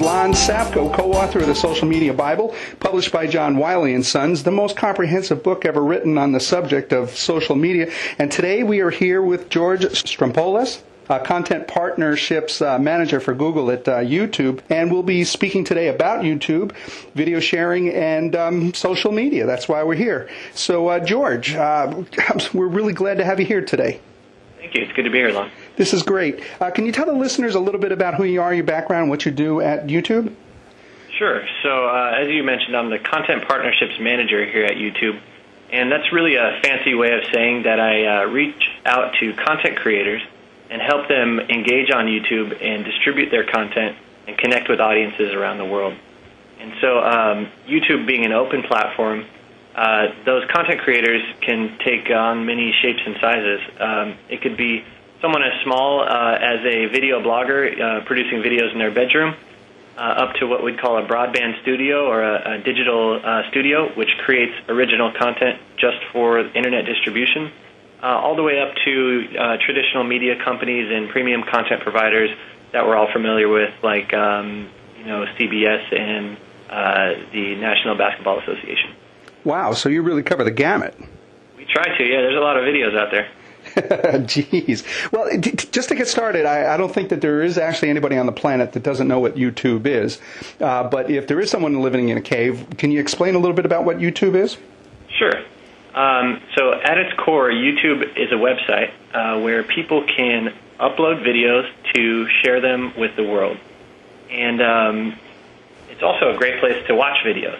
Lon Safko, co-author of the Social Media Bible, published by John Wiley & Sons, the most comprehensive book ever written on the subject of social media. And today we are here with George Strompolos, Content Partnerships Manager for Google at YouTube. And we'll be speaking today about YouTube, video sharing, and social media. That's why we're here. So, George, we're really glad to have you here today. Thank you. It's good to be here, Lon. This is great. Can you tell the listeners a little bit about who you are, your background, what you do at YouTube? Sure. So, as you mentioned, I'm the Content Partnerships Manager here at YouTube. And that's really a fancy way of saying that I reach out to content creators and help them engage on YouTube and distribute their content and connect with audiences around the world. And so YouTube being an open platform, those content creators can take on many shapes and sizes. It could be someone as small as a video blogger producing videos in their bedroom, up to what we'd call a broadband studio or a digital studio, which creates original content just for internet distribution, all the way up to traditional media companies and premium content providers that we're all familiar with, like CBS and the National Basketball Association. Wow, so you really cover the gamut. We try to, yeah. There's a lot of videos out there. Jeez. Well, just to get started, I don't think that there is actually anybody on the planet that doesn't know what YouTube is. But if there is someone living in a cave, can you explain a little bit about what YouTube is? Sure. So at its core, YouTube is a website where people can upload videos to share them with the world. And it's also a great place to watch videos.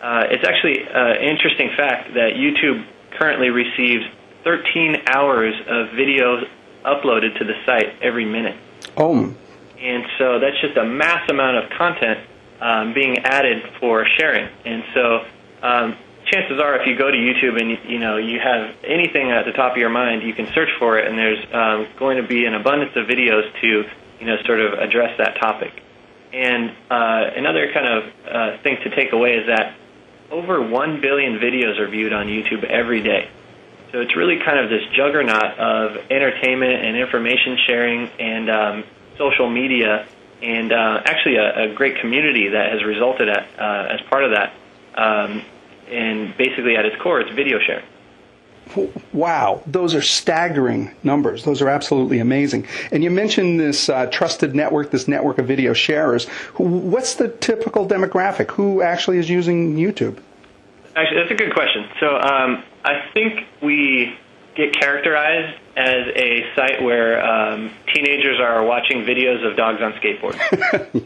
It's actually an interesting fact that YouTube currently receives 13 hours of videos uploaded to the site every minute. Oh. And so that's just a mass amount of content being added for sharing. And so chances are, if you go to YouTube and you have anything at the top of your mind, you can search for it, and there's going to be an abundance of videos to sort of address that topic. And another kind of thing to take away is that over 1 billion videos are viewed on YouTube every day. So it's really kind of this juggernaut of entertainment and information sharing and social media, and actually a great community that has resulted as part of that. And basically at its core, it's video sharing. Wow, those are staggering numbers. Those are absolutely amazing. And you mentioned this trusted network, this network of video sharers. What's the typical demographic? Who actually is using YouTube? Actually, that's a good question. So I think we get characterized as a site where teenagers are watching videos of dogs on skateboards.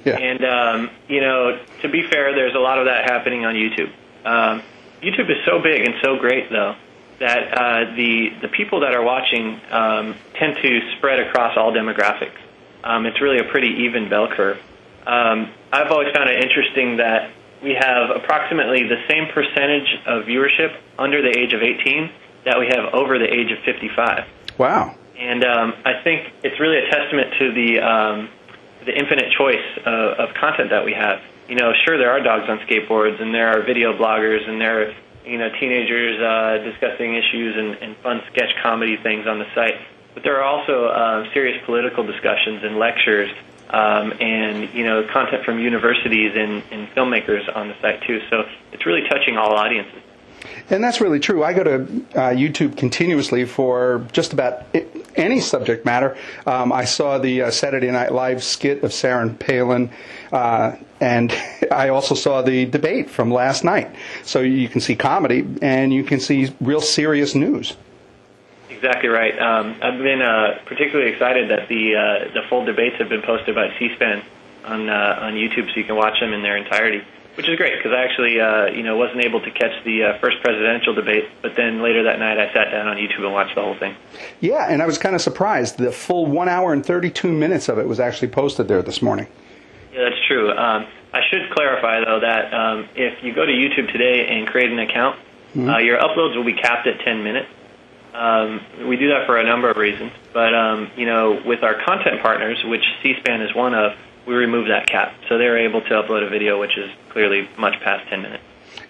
Yeah. And, to be fair, there's a lot of that happening on YouTube. YouTube is so big and so great, though, that the people that are watching tend to spread across all demographics. It's really a pretty even bell curve. I've always found it interesting that we have approximately the same percentage of viewership under the age of 18 that we have over the age of 55. Wow. And I think it's really a testament to the infinite choice of content that we have. Sure, there are dogs on skateboards, and there are video bloggers, and there are teenagers discussing issues and fun sketch comedy things on the site. But there are also serious political discussions and lectures, and content from universities and filmmakers on the site too. So it's really touching all audiences. And that's really true. I go to YouTube continuously for just about any subject matter. I saw the Saturday Night Live skit of Sarah Palin, and I also saw the debate from last night. So you can see comedy, and you can see real serious news. Exactly right. I've been particularly excited that the full debates have been posted by C-SPAN on YouTube, so you can watch them in their entirety. Which is great, because I actually, wasn't able to catch the first presidential debate, but then later that night I sat down on YouTube and watched the whole thing. Yeah, and I was kind of surprised. The full 1 hour and 32 minutes of it was actually posted there this morning. Yeah, that's true. I should clarify, though, that if you go to YouTube today and create an account, your uploads will be capped at 10 minutes. We do that for a number of reasons, but, with our content partners, which C-SPAN is one of, we remove that cap. So they're able to upload a video which is clearly much past 10 minutes.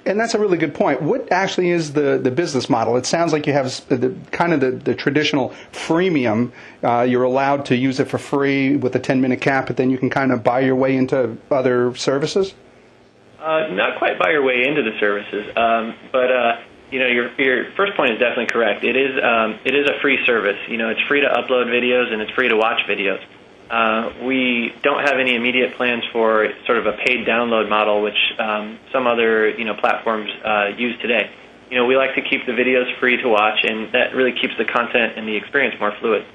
And that's a really good point. What actually is the business model? It sounds like you have the traditional freemium. You're allowed to use it for free with a 10-minute cap, but then you can kind of buy your way into other services? Not quite buy your way into the services, but your first point is definitely correct. It is a free service. It's free to upload videos and it's free to watch videos. We don't have any immediate plans for sort of a paid download model, which some other platforms use today. We like to keep the videos free to watch, and that really keeps the content and the experience more fluid.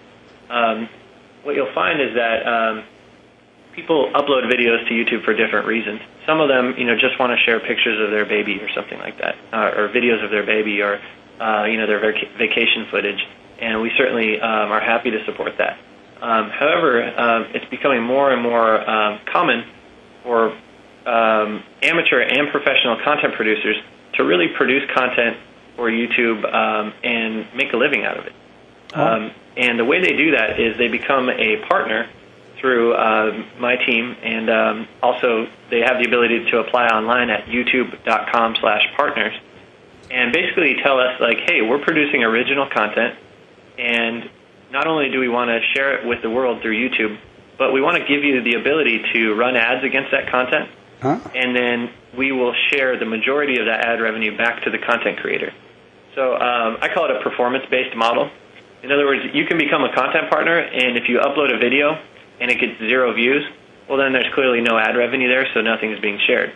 What you'll find is that people upload videos to YouTube for different reasons. Some of them, just want to share pictures of their baby or something like that, or videos of their baby, or their vacation footage, and we certainly are happy to support that. However, it's becoming more and more common for amateur and professional content producers to really produce content for YouTube and make a living out of it. And the way they do that is they become a partner through my team, and also they have the ability to apply online at youtube.com/partners, and basically tell us, like, hey, we're producing original content, and not only do we want to share it with the world through YouTube, but we want to give you the ability to run ads against that content, and then we will share the majority of that ad revenue back to the content creator. So I call it a performance-based model. In other words, you can become a content partner, and if you upload a video and it gets 0 views, well, then there's clearly no ad revenue there, so nothing is being shared.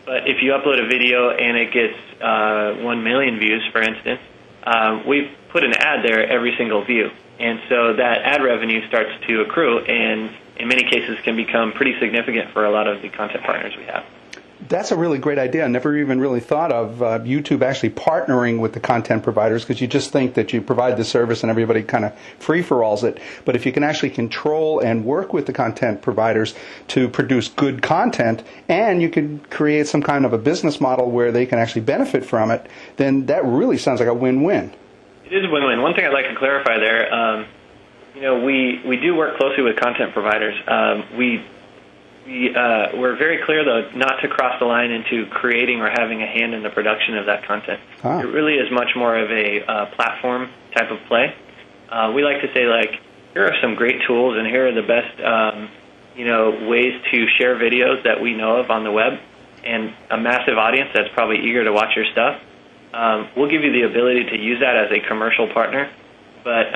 But if you upload a video and it gets 1 million views, for instance, we put an ad there every single view. And so that ad revenue starts to accrue, and in many cases can become pretty significant for a lot of the content partners we have. That's a really great idea. I never even really thought of YouTube actually partnering with the content providers, because you just think that you provide the service and everybody kind of free-for-alls it. But if you can actually control and work with the content providers to produce good content, and you can create some kind of a business model where they can actually benefit from it, then that really sounds like a win-win. It is a win-win. One thing I'd like to clarify there, we do work closely with content providers. We're very clear, though, not to cross the line into creating or having a hand in the production of that content. It really is much more of a platform type of play. We like to say, like, here are some great tools, and here are the best, ways to share videos that we know of on the web, and a massive audience that's probably eager to watch your stuff. We'll give you the ability to use that as a commercial partner, but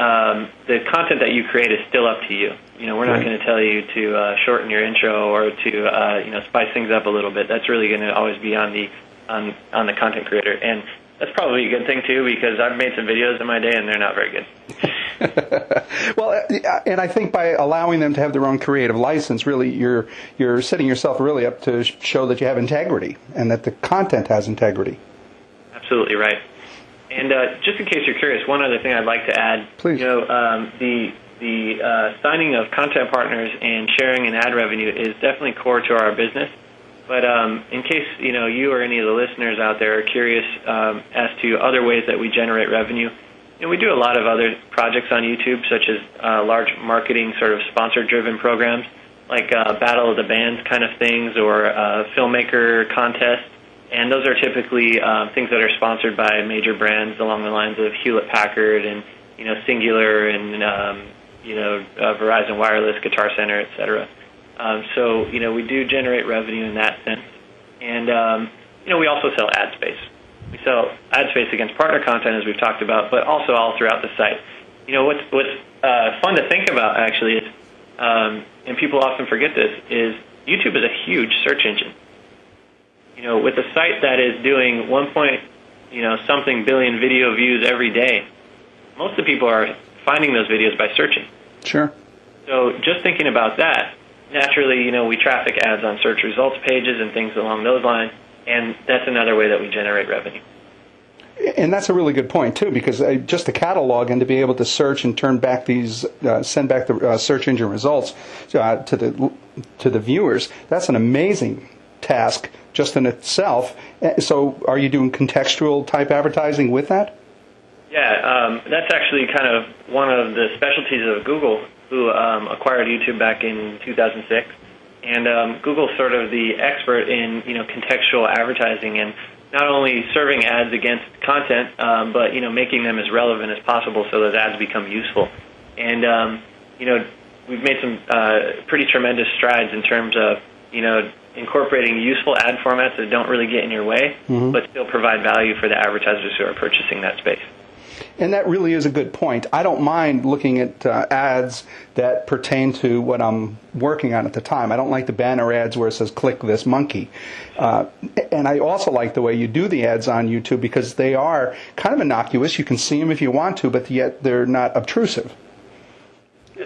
the content that you create is still up to you. We're not going to tell you to shorten your intro or to spice things up a little bit. That's really going to always be on the content creator, and that's probably a good thing too, because I've made some videos in my day and they're not very good. Well, and I think by allowing them to have their own creative license, really you're setting yourself really up to show that you have integrity and that the content has integrity. Absolutely right. And just in case you're curious, one other thing I'd like to add. Please. The signing of content partners and sharing an ad revenue is definitely core to our business. But in case you or any of the listeners out there are curious as to other ways that we generate revenue, we do a lot of other projects on YouTube, such as large marketing sort of sponsor-driven programs, like Battle of the Bands kind of things, or filmmaker contests. And those are typically things that are sponsored by major brands along the lines of Hewlett-Packard and Singular and Verizon Wireless, Guitar Center, etc. So we do generate revenue in that sense, and we also sell ad space. We sell ad space against partner content, as we've talked about, but also all throughout the site. What's fun to think about actually is, and people often forget this, is YouTube is a huge search engine. With a site that is doing 1 billion video views every day, most of the people are finding those videos by searching. Sure. So just thinking about that, naturally, we traffic ads on search results pages and things along those lines, and that's another way that we generate revenue. And that's a really good point too, because just the catalog and to be able to search and turn back send back the search engine results to the viewers, that's an amazing task just in itself. So are you doing contextual type advertising with that? Yeah, that's actually kind of one of the specialties of Google, who acquired YouTube back in 2006. And Google's sort of the expert in contextual advertising, and not only serving ads against content, but making them as relevant as possible so those ads become useful. And we've made some pretty tremendous strides in terms of incorporating useful ad formats that don't really get in your way, but still provide value for the advertisers who are purchasing that space. And that really is a good point. I don't mind looking at ads that pertain to what I'm working on at the time. I don't like the banner ads where it says, click this monkey. And I also like the way you do the ads on YouTube because they are kind of innocuous. You can see them if you want to, but yet they're not obtrusive.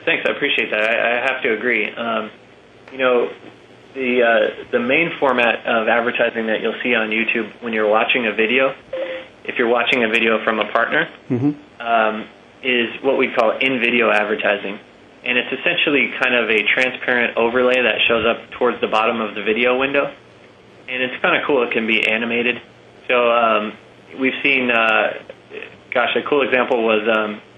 Thanks, I appreciate that. I have to agree. The main format of advertising that you'll see on YouTube when you're watching a video, if you're watching a video from a partner, is what we call in-video advertising. And it's essentially kind of a transparent overlay that shows up towards the bottom of the video window. And it's kind of cool. It can be animated. So we've seen, a cool example was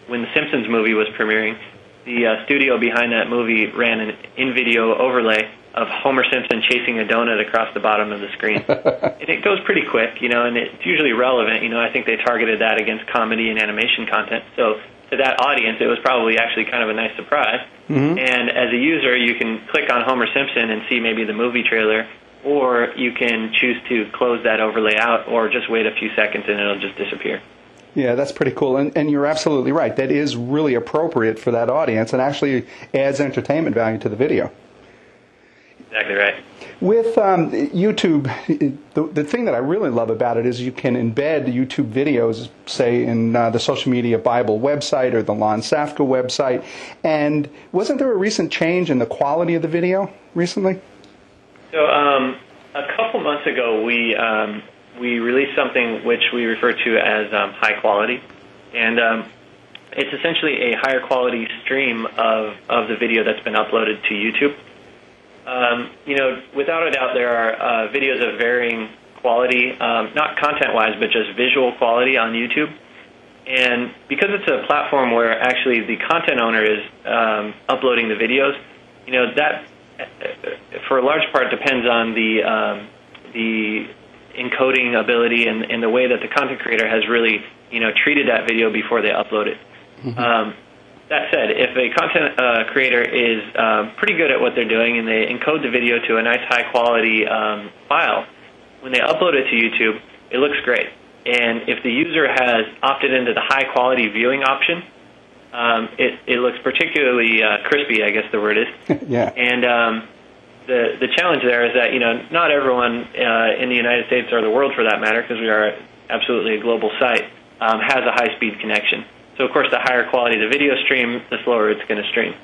when the Simpsons movie was premiering, the studio behind that movie ran an in-video overlay of Homer Simpson chasing a donut across the bottom of the screen. And it goes pretty quick, and it's usually relevant. I think they targeted that against comedy and animation content. So to that audience, it was probably actually kind of a nice surprise. And as a user, you can click on Homer Simpson and see maybe the movie trailer, or you can choose to close that overlay out or just wait a few seconds and it'll just disappear. Yeah, that's pretty cool. And you're absolutely right. That is really appropriate for that audience and actually adds entertainment value to the video. Exactly right. With YouTube, the thing that I really love about it is you can embed YouTube videos, say, in the Social Media Bible website or the Lon Safko website. And wasn't there a recent change in the quality of the video recently? So a couple months ago, we released something which we refer to as high quality. And it's essentially a higher quality stream of the video that's been uploaded to YouTube. Without a doubt, there are videos of varying quality, not content-wise, but just visual quality on YouTube. And because it's a platform where actually the content owner is uploading the videos, that for a large part depends on the encoding ability and the way that the content creator has really, treated that video before they upload it. That said, if a content creator is pretty good at what they're doing and they encode the video to a nice high-quality file, when they upload it to YouTube, it looks great. And if the user has opted into the high-quality viewing option, it looks particularly crispy, I guess the word is. Yeah. And the challenge there is that, not everyone in the United States or the world, for that matter, because we are absolutely a global site, has a high-speed connection. So, of course, the higher quality the video stream, the slower it's going to stream.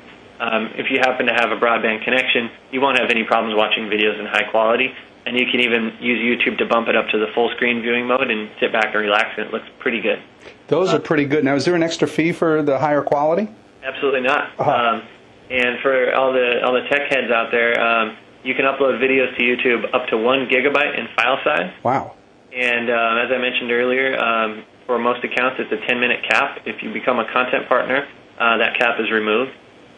If you happen to have a broadband connection, you won't have any problems watching videos in high quality, and you can even use YouTube to bump it up to the full screen viewing mode and sit back and relax, and it looks pretty good. Those are pretty good. Now, is there an extra fee for the higher quality? Absolutely not. And for all the tech heads out there, you can upload videos to YouTube up to 1 gigabyte in file size. Wow. And as I mentioned earlier, for most accounts, it's a 10-minute cap. If you become a content partner, that cap is removed.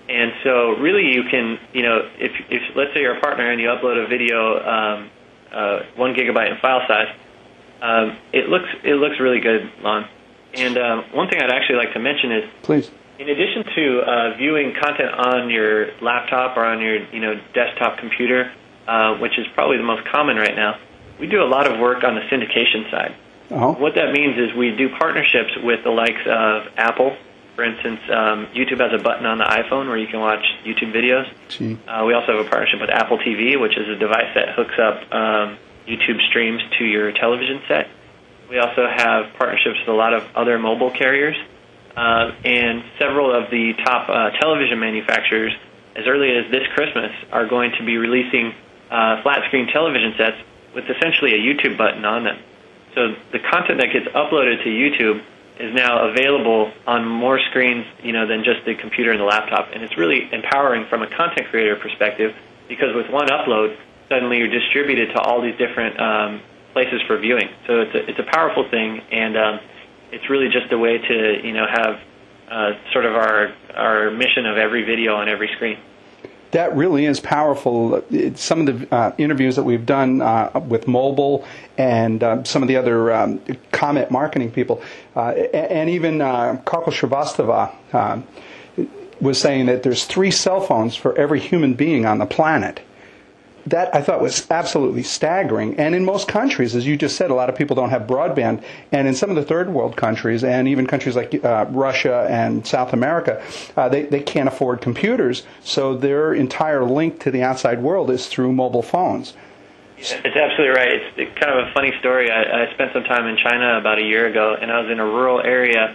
And so really you can, if let's say you're a partner and you upload a video 1 gigabyte in file size, it looks really good, Lon. And one thing I'd actually like to mention is, please, in addition to viewing content on your laptop or on your desktop computer, which is probably the most common right now, we do a lot of work on the syndication side. What that means is we do partnerships with the likes of Apple. For instance, YouTube has a button on the iPhone where you can watch YouTube videos. We also have a partnership with Apple TV, which is a device that hooks up YouTube streams to your television set. We also have partnerships with a lot of other mobile carriers. And several of the top television manufacturers, as early as this Christmas, are going to be releasing flat-screen television sets with essentially a YouTube button on them. So the content that gets uploaded to YouTube is now available on more screens, than just the computer and the laptop. And it's really empowering from a content creator perspective because with one upload, suddenly you're distributed to all these different places for viewing. So it's a powerful thing, and it's really just a way to, have sort of our mission of every video on every screen. That really is powerful. Some of the interviews that we've done with mobile and some of the other comment marketing people, and even Karpel Shrivastava was saying that there's 3 cell phones for every human being on the planet. That I thought was absolutely staggering. And in most countries, as you just said, a lot of people don't have broadband. And in some of the third world countries, and even countries like Russia and South America, they can't afford computers. So their entire link to the outside world is through mobile phones. It's absolutely right. It's kind of a funny story. I spent some time in China about a year ago, and I was in a rural area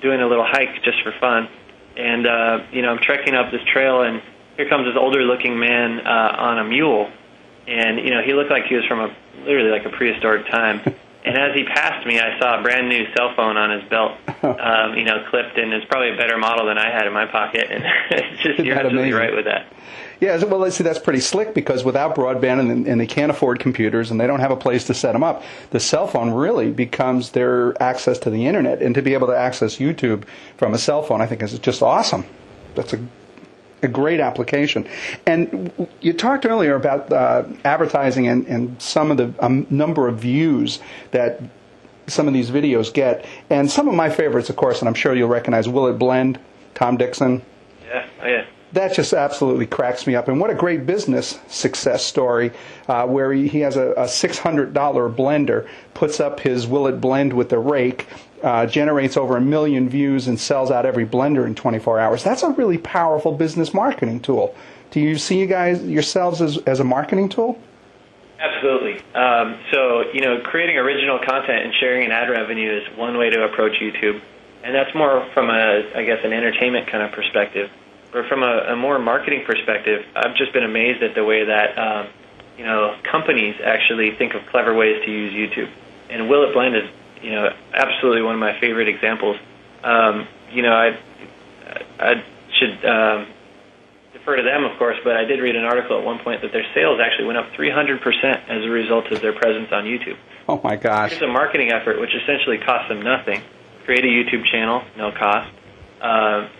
doing a little hike just for fun. And, I'm trekking up this trail, and here comes this older-looking man on a mule, and he looked like he was from literally like a prehistoric time. And as he passed me, I saw a brand new cell phone on his belt, clipped, and it's probably a better model than I had in my pocket. And it's just you're absolutely right with that. Yeah, well, let's see, that's pretty slick because without broadband and they can't afford computers and they don't have a place to set them up, the cell phone really becomes their access to the internet. And to be able to access YouTube from a cell phone, I think is just awesome. That's a great application. And you talked earlier about advertising and some of the number of views that some of these videos get. And some of my favorites, of course, and I'm sure you'll recognize Will It Blend, Tom Dixon. Yeah, oh yeah. That just absolutely cracks me up. And what a great business success story where he has a $600 blender, puts up his Will It Blend with the rake, generates over 1 million views and sells out every blender in 24 hours. That's a really powerful business marketing tool. Do you see you guys yourselves as a marketing tool? Absolutely. Creating original content and sharing an ad revenue is one way to approach YouTube. And that's more from an entertainment kind of perspective. Or from a more marketing perspective, I've just been amazed at the way that, companies actually think of clever ways to use YouTube. And Will It Blend is, absolutely one of my favorite examples. I should defer to them, of course, but I did read an article at one point that their sales actually went up 300% as a result of their presence on YouTube. Oh, my gosh. It's a marketing effort which essentially costs them nothing. Create a YouTube channel, no cost.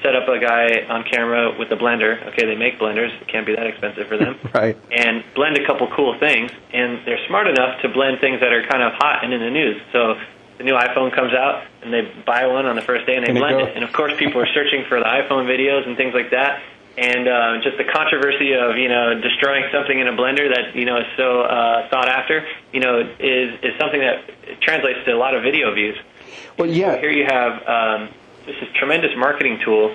Set up a guy on camera with a blender. Okay, they make blenders. It can't be that expensive for them. Right. And blend a couple cool things. And they're smart enough to blend things that are kind of hot and in the news. So the new iPhone comes out, and they buy one on the first day, and they blend it. And, of course, people are searching for the iPhone videos and things like that. And just the controversy of, destroying something in a blender that, is so sought after, is something that translates to a lot of video views. Well, yeah. So here you have... this is a tremendous marketing tool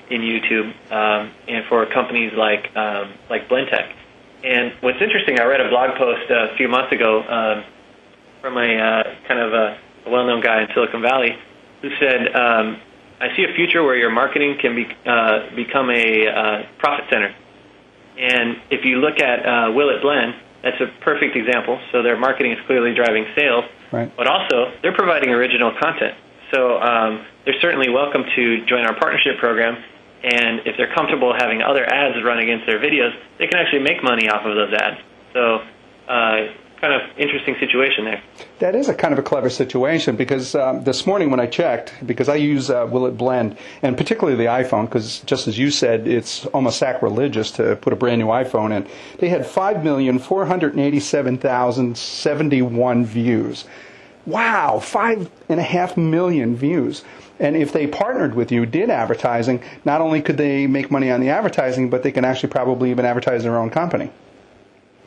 in YouTube and for companies like Blendtec. And what's interesting, I read a blog post a few months ago from a well-known guy in Silicon Valley who said, I see a future where your marketing can become a profit center. And if you look at Will It Blend, that's a perfect example. So their marketing is clearly driving sales, right. But also they're providing original content. So they're certainly welcome to join our partnership program, and if they're comfortable having other ads run against their videos, they can actually make money off of those ads. So kind of interesting situation there. That is a kind of a clever situation because this morning when I checked, because I use Will It Blend, and particularly the iPhone, because just as you said, it's almost sacrilegious to put a brand new iPhone in, they had 5,487,071 views. Wow, 5.5 million views. And if they partnered with you, did advertising, not only could they make money on the advertising, but they can actually probably even advertise their own company.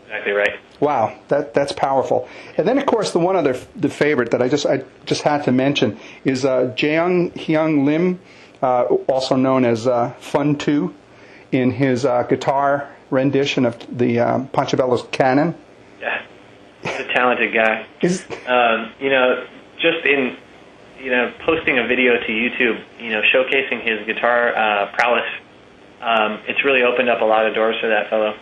Exactly right. Wow, that's powerful. And then, of course, the favorite that I just had to mention is Jeong Hyung Lim, also known as Fun 2, in his guitar rendition of the Ponchabello's Canon. Yeah. He's a talented guy. Just in, posting a video to YouTube, showcasing his guitar prowess, it's really opened up a lot of doors for that fellow.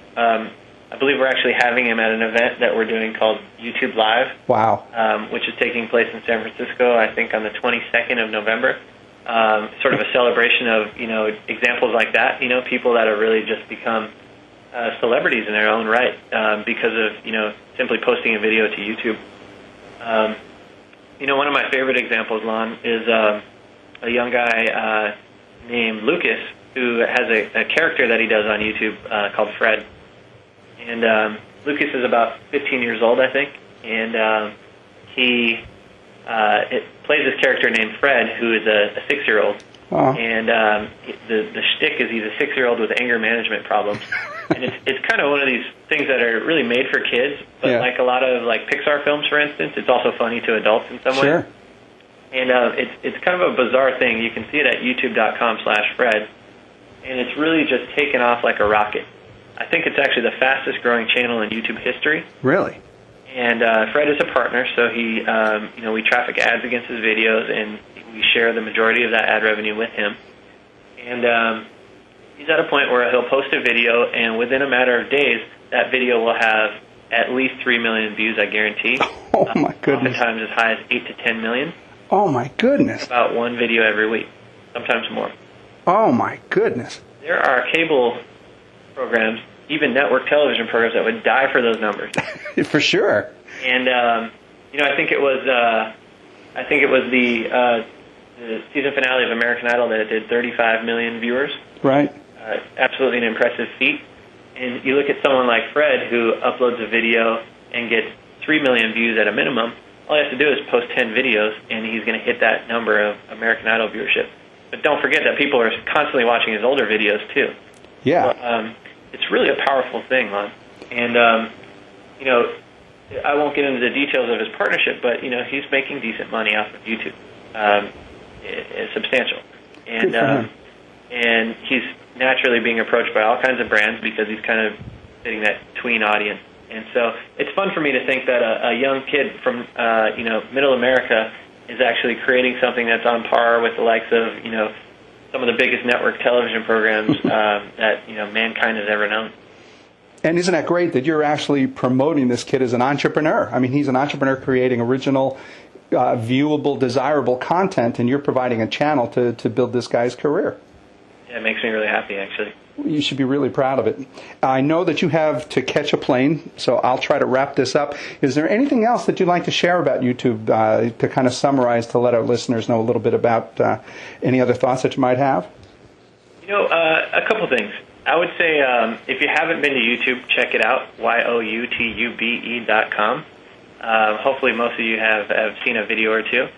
I believe we're actually having him at an event that we're doing called YouTube Live. Wow. Which is taking place in San Francisco, I think, on the 22nd of November. Sort of a celebration of, examples like that, people that have really just become celebrities in their own right because of simply posting a video to YouTube. One of my favorite examples, Lon, is a young guy named Lucas who has a character that he does on YouTube called Fred. And Lucas is about 15 years old, I think, and he plays this character named Fred, who is a 6-year-old. And the shtick is he's a 6-year-old with anger management problems. And it's kind of one of these things that are really made for kids, but like a lot of like Pixar films, for instance, it's also funny to adults in some way. And it's kind of a bizarre thing. You can see it at youtube.com/Fred, and it's really just taken off like a rocket. I think it's actually the fastest growing channel in YouTube history. Really? And Fred is a partner, so he, we traffic ads against his videos, and we share the majority of that ad revenue with him. And he's at a point where he'll post a video, and within a matter of days, that video will have at least 3 million views, I guarantee. Oh, my goodness. Oftentimes as high as 8 to 10 million. Oh, my goodness. About one video every week, sometimes more. Oh, my goodness. There are cable programs, even network television programs, that would die for those numbers. For sure. And I think it was the season finale of American Idol that did 35 million viewers. Right. Absolutely an impressive feat. And you look at someone like Fred, who uploads a video and gets 3 million views at a minimum. All he has to do is post 10 videos, and he's going to hit that number of American Idol viewership. But don't forget that people are constantly watching his older videos too. Yeah. So, it's really a powerful thing, Lon. And I won't get into the details of his partnership, but he's making decent money off of YouTube. It's substantial. And he's naturally being approached by all kinds of brands because he's kind of fitting that tween audience. And so it's fun for me to think that a young kid from middle America is actually creating something that's on par with the likes of some of the biggest network television programs that mankind has ever known. And isn't that great that you're actually promoting this kid as an entrepreneur? I mean, he's an entrepreneur creating original, viewable, desirable content, and you're providing a channel to build this guy's career. Yeah, it makes me really happy, actually. You should be really proud of it. I know that you have to catch a plane, so I'll try to wrap this up. Is there anything else that you'd like to share about YouTube to kind of summarize, to let our listeners know a little bit about any other thoughts that you might have? A couple things. I would say if you haven't been to YouTube, check it out, youtube.com. Hopefully most of you have seen a video or two.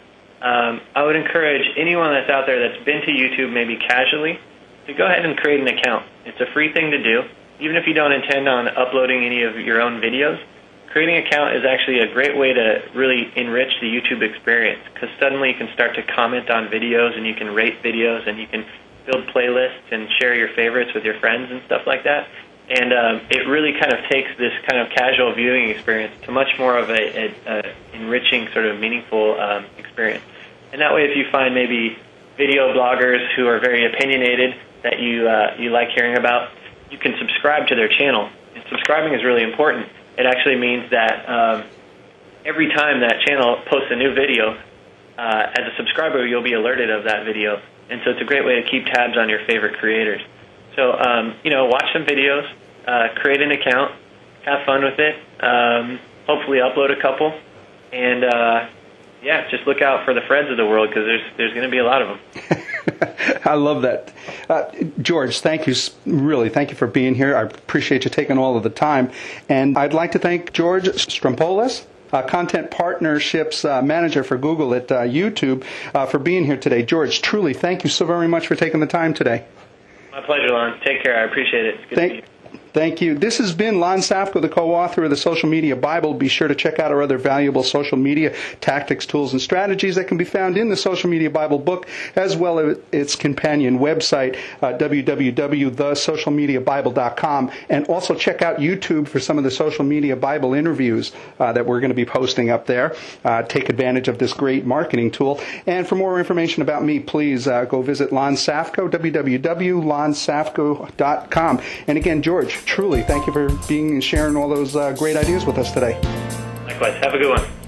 I would encourage anyone that's out there that's been to YouTube maybe casually to go ahead and create an account. It's a free thing to do. Even if you don't intend on uploading any of your own videos, creating an account is actually a great way to really enrich the YouTube experience, because suddenly you can start to comment on videos and you can rate videos and you can build playlists and share your favorites with your friends and stuff like that. And it really kind of takes this kind of casual viewing experience to much more of a enriching, sort of meaningful experience. And that way, if you find maybe video bloggers who are very opinionated that you like hearing about, you can subscribe to their channel. And subscribing is really important. It actually means that every time that channel posts a new video, as a subscriber, you'll be alerted of that video. And so it's a great way to keep tabs on your favorite creators. So, watch some videos, create an account, have fun with it, hopefully upload a couple, and, just look out for the Freds of the world, because there's going to be a lot of them. I love that. George, thank you. Really, thank you for being here. I appreciate you taking all of the time. And I'd like to thank George Strompolos, Content Partnerships Manager for Google at YouTube, for being here today. George, truly, thank you so very much for taking the time today. My pleasure, Lon. Take care. I appreciate it. It's good to meet you. Thank you. This has been Lon Safko, the co-author of the Social Media Bible. Be sure to check out our other valuable social media tactics, tools, and strategies that can be found in the Social Media Bible book, as well as its companion website, www.thesocialmediabible.com. And also check out YouTube for some of the Social Media Bible interviews that we're going to be posting up there. Take advantage of this great marketing tool. And for more information about me, please go visit Lon Safko, www.lonsafko.com. And again, George, truly, thank you for being and sharing all those great ideas with us today. Likewise. Have a good one.